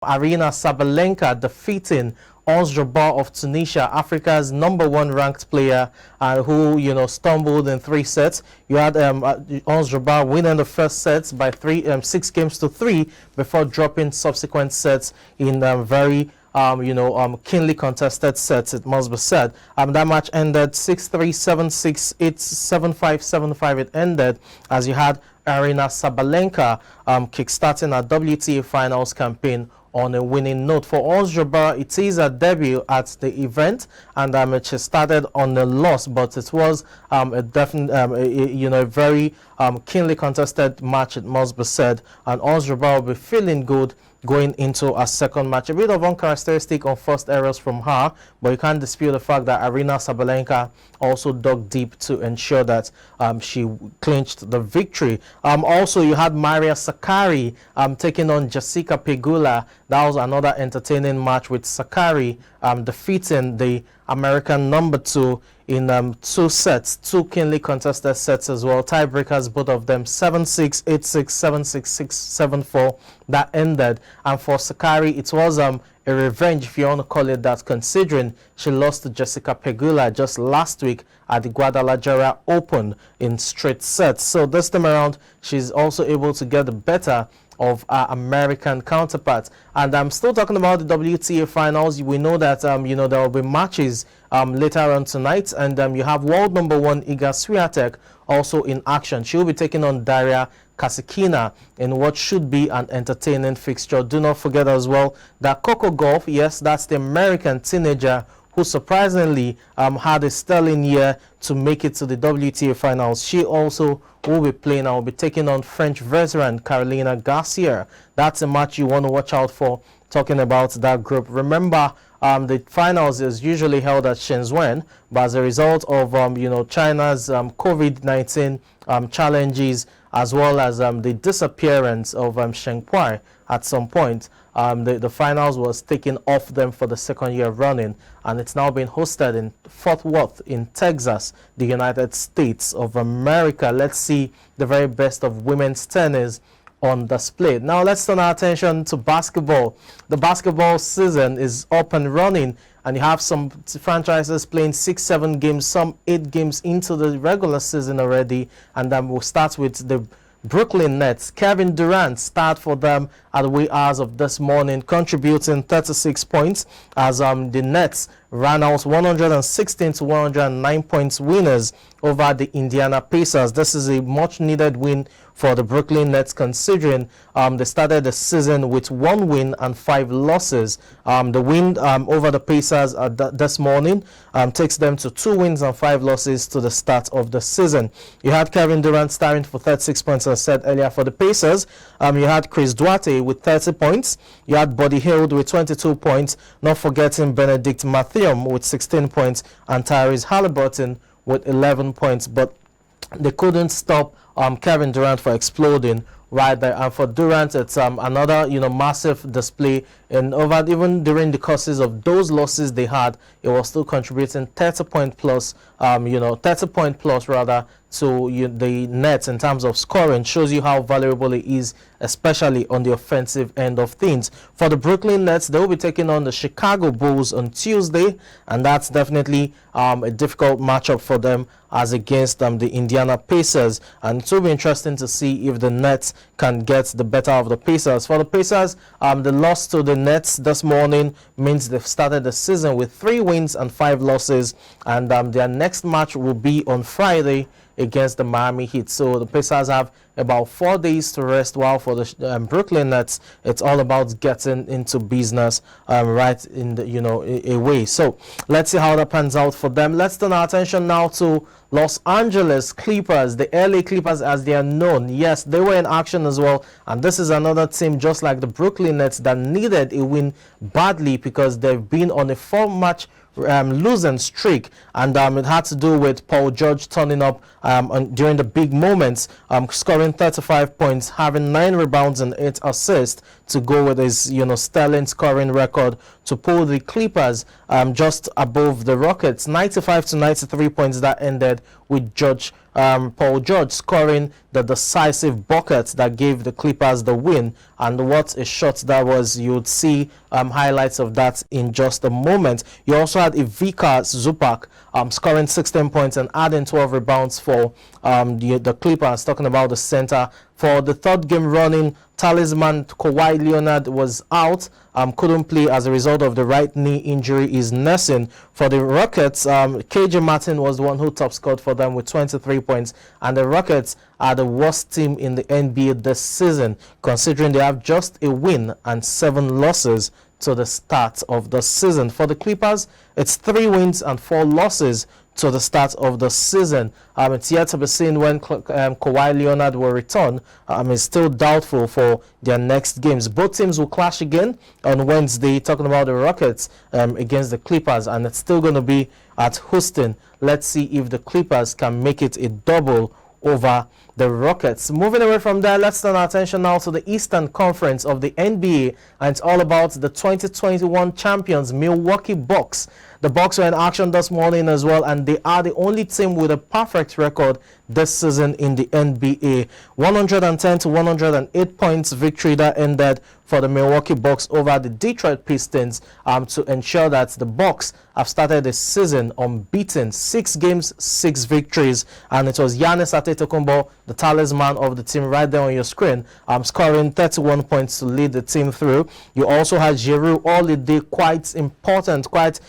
Arina Sabalenka defeating Ons Jabeur of Tunisia, Africa's #1 ranked player, who stumbled in 3 sets. You had Ons Jabeur winning the first sets by 6-3 before dropping subsequent sets in very keenly contested sets, it must be said. That match ended 6-3, 7-6, 8-7-5, 7-5. It ended as you had Arina Sabalenka kickstarting her WTA Finals campaign on a winning note. For Ons Jabeur, it is a debut at the event, and she started on a loss, but it was a definite, a very keenly contested match, it must be said. And Ons Jabeur will be feeling good going into a second match. A bit of uncharacteristic on first errors from her, but you can't dispute the fact that Arina Sabalenka also dug deep to ensure that she clinched the victory. Also, you had Maria Sakkari taking on Jessica Pegula. That was another entertaining match with Sakkari defeating the American #2 in 2 sets, 2 keenly contested sets as well. Tiebreakers, both of them 7-6, 8-6, 7-6, 6-7-4. That ended. And for Sakkari, it was a revenge, if you want to call it that, considering she lost to Jessica Pegula just last week at the Guadalajara Open in straight sets. So this time around, she's also able to get the better of our American counterparts. And I'm still talking about the WTA finals. We know that there will be matches later on tonight, and you have world #1 Iga Swiatek also in action. She'll be taking on Daria Kasatkina in what should be an entertaining fixture. Do not forget as well that Coco Gauff, yes, that's the American teenager who surprisingly had a sterling year to make it to the WTA finals. She also will be playing and will be taking on French veteran Carolina Garcia. That's a match you want to watch out for, talking about that group. Remember, the finals is usually held at Shenzhen, but as a result of China's COVID-19 challenges, as well as the disappearance of Shanghai at some point, the finals was taken off them for the 2nd year running, and it's now being hosted in Fort Worth in Texas, the United States of America. Let's see the very best of women's tennis on display. Now let's turn our attention to basketball. The basketball season is up and running, and you have some franchises playing 6-7 games, some 8 games into the regular season already. And then we'll start with the Brooklyn Nets. Kevin Durant start for them at the wee hours of this morning, contributing 36 points as the Nets ran out 116 to 109 points winners over the Indiana Pacers. This is a much needed win for the Brooklyn Nets, considering they started the season with 1 win and 5 losses. The win over the Pacers this morning takes them to 2 wins and 5 losses to the start of the season. You had Kevin Durant starting for 36 points, as I said earlier, for the Pacers. You had Chris Duarte with 30 points. You had Buddy Hield with 22 points. Not forgetting Benedict Mathieu with 16 points and Tyrese Halliburton with 11 points. But they couldn't stop Kevin Durant for exploding right there. And for Durant, it's another massive display. And even during the courses of those losses they had, it was still contributing 30 point plus rather to the Nets in terms of scoring. Shows you how valuable it is, especially on the offensive end of things. For the Brooklyn Nets, they will be taking on the Chicago Bulls on Tuesday, and that's definitely a difficult matchup for them as against the Indiana Pacers. And it will be interesting to see if the Nets can get the better of the Pacers. For the Pacers, the loss to the Nets this morning means they've started the season with 3 wins and 5 losses, and their next match will be on Friday against the Miami Heat. So the Pacers have about 4 days to rest, while for the Brooklyn Nets, it's all about getting into business right in the a way. So let's see how that pans out for them. Let's turn our attention now to Los Angeles Clippers, the LA Clippers as they are known. Yes, they were in action as well, and this is another team just like the Brooklyn Nets that needed a win badly because they've been on a 4-match losing streak, and it had to do with Paul George turning up during the big moments, scoring 35 points, having 9 rebounds and 8 assists to go with his sterling scoring record to pull the Clippers just above the Rockets. 95 to 93 points that ended with George Paul George scoring the decisive bucket that gave the Clippers the win. And what a shot that was. You would see highlights of that in just a moment. You also had Ivica Zubac scoring 16 points and adding 12 rebounds for the Clippers, talking about the center. For the third game running, talisman Kawhi Leonard was out, couldn't play as a result of the right knee injury he's nursing. For the Rockets, KJ Martin was the one who top scored for them with 23 points, and the Rockets are the worst team in the NBA this season, considering they have just a win and 7 losses to the start of the season. For the Clippers, it's 3 wins and 4 losses to the start of the season. It's yet to be seen when Kawhi Leonard will return. It's still doubtful for their next games. Both teams will clash again on Wednesday, talking about the Rockets against the Clippers, and it's still going to be at Houston. Let's see if the Clippers can make it a double over the Rockets. Moving away from there, let's turn our attention now to the Eastern Conference of the NBA, and it's all about the 2021 champions, Milwaukee Bucks. The Bucks were in action this morning as well, and they are the only team with a perfect record this season in the NBA. 110 to 108 points victory that ended for the Milwaukee Bucks over the Detroit Pistons to ensure that the Bucks have started the season unbeaten. 6 games, 6 victories, and it was Giannis Antetokounmpo, the talisman of the team, right there on your screen, scoring 31 points to lead the team through. You also had Giroux Holiday, quite important, quite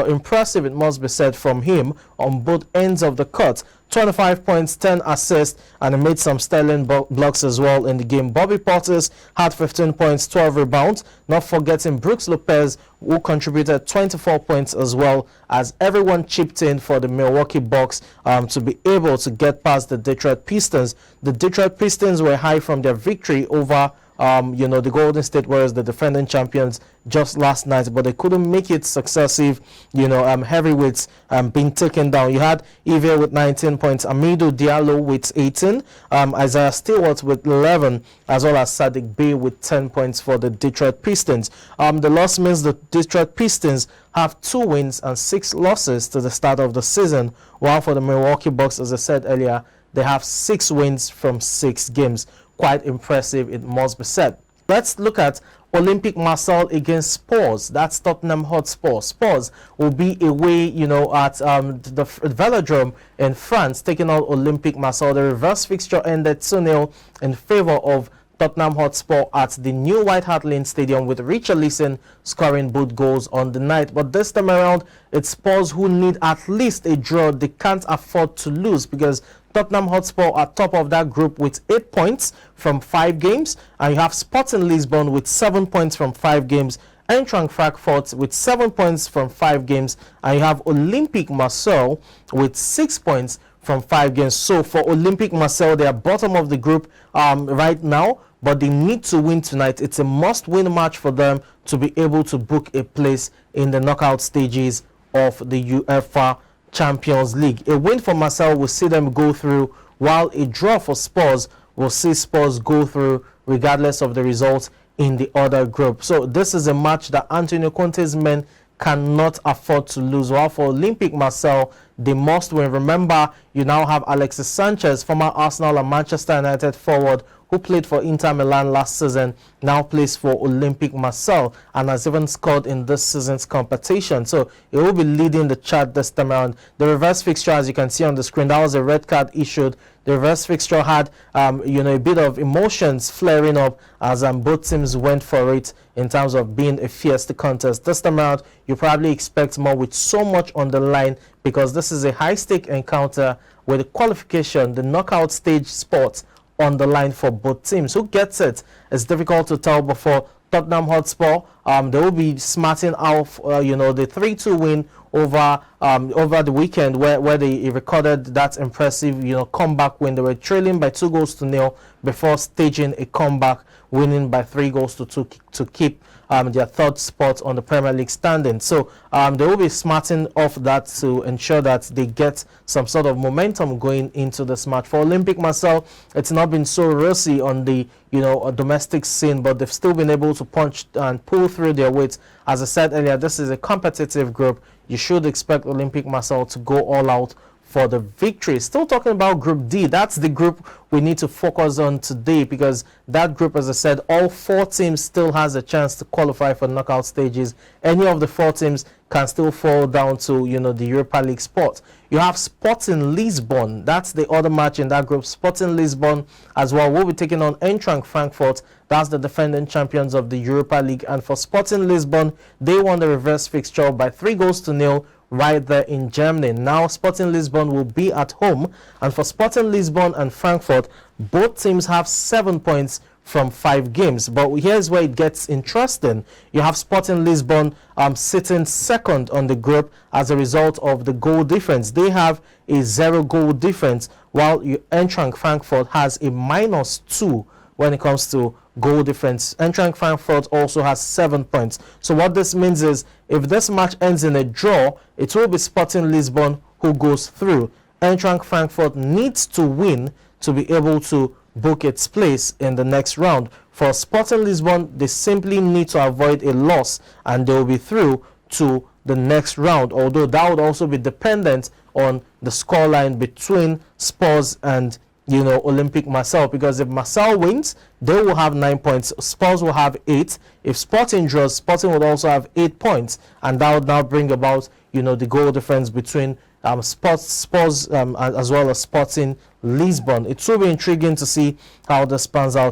impressive, it must be said, from him on both ends of the court. 25 points, 10 assists, and he made some sterling blocks as well in the game. Bobby Portis had 15 points, 12 rebounds. Not forgetting Brooks Lopez, who contributed 24 points as well, as everyone chipped in for the Milwaukee Bucks to be able to get past the Detroit Pistons. The Detroit Pistons were high from their victory over the Golden State Warriors, the defending champions, just last night, but they couldn't make it successive, heavyweights being taken down. You had Eve with 19 points, Amidou Diallo with 18, Isaiah Stewart with 11, as well as Sadiq Bey with 10 points for the Detroit Pistons. The loss means the Detroit Pistons have 2 wins and 6 losses to the start of the season, while for the Milwaukee Bucks, as I said earlier, they have 6 wins from 6 games. Quite impressive, it must be said. Let's look at Olympique Marseille against Spurs. That's Tottenham Hotspur. Spurs will be away, at the Velodrome in France, taking on Olympique Marseille. The reverse fixture ended 2-0 in favor of Tottenham Hotspur at the new White Hart Lane Stadium, with Richarlison scoring both goals on the night. But this time around, it's Spurs who need at least a draw. They can't afford to lose, because Tottenham Hotspur are top of that group with 8 points from 5 games, and you have Sporting Lisbon with 7 points from 5 games, Eintracht Frankfurt with 7 points from 5 games, and you have Olympique Marseille with 6 points from 5 games. So for Olympique Marseille, they are bottom of the group right now, but they need to win tonight. It's a must-win match for them to be able to book a place in the knockout stages of the UEFA Champions League. A win for Marseille will see them go through, while a draw for Spurs will see Spurs go through regardless of the results in the other group. So this is a match that Antonio Conte's men cannot afford to lose. While for Olympique Marseille, they must win. Remember, you now have Alexis Sanchez, former Arsenal and Manchester United forward, who played for Inter Milan last season, now plays for Olympique Marseille and has even scored in this season's competition. So he will be leading the chart this time around. The reverse fixture, as you can see on the screen, that was a red card issued. The reverse fixture had a bit of emotions flaring up as both teams went for it in terms of being a fierce contest. This time around, you probably expect more, with so much on the line, because this is a high-stake encounter with the qualification, the knockout stage spot on the line for both teams. Who gets it? It's difficult to tell. Before Tottenham Hotspur, they will be smarting out, the 3-2 win over the weekend, where they recorded that impressive, comeback win. They were trailing by 2-0 before staging a comeback, winning by 3-2 to keep their third spot on the Premier League standing. So they will be smarting off that to ensure that they get some sort of momentum going into this match. For Olympique Marseille, it's not been so rosy on the domestic scene, but they've still been able to punch and pull through their weight. As I said earlier, this is a competitive group. You should expect Olympique Marseille to go all out for the victory. Still talking about Group D. That's the group we need to focus on today, because that group, as I said, all 4 teams still has a chance to qualify for knockout stages. Any of the 4 teams can still fall down to, you know, the Europa League spot. You have Sporting Lisbon. That's the other match in that group. Sporting Lisbon as well will be taking on Eintracht Frankfurt. That's the defending champions of the Europa League. And for Sporting Lisbon, they won the reverse fixture by 3-0 right there in Germany. Now Sporting Lisbon will be at home, and for Sporting Lisbon and Frankfurt, both teams have 7 points from 5 games. But here's where it gets interesting. You have Sporting Lisbon sitting second on the group as a result of the goal difference. They have a 0 goal difference, while Eintracht Frankfurt has a -2 when it comes to goal difference. Eintracht Frankfurt also has 7 points. So what this means is, if this match ends in a draw, it will be Sporting Lisbon who goes through. Eintracht Frankfurt needs to win to be able to book its place in the next round. For Sporting Lisbon, they simply need to avoid a loss and they will be through to the next round, although that would also be dependent on the scoreline between Spurs and, you know, Olympique Marseille, because if Marseille wins, they will have 9 points. Spurs will have 8. If Sporting draws, Sporting would also have 8 points, and that would now bring about, you know, the goal difference between Spurs as well as Sporting Lisbon. It will be intriguing to see how this pans out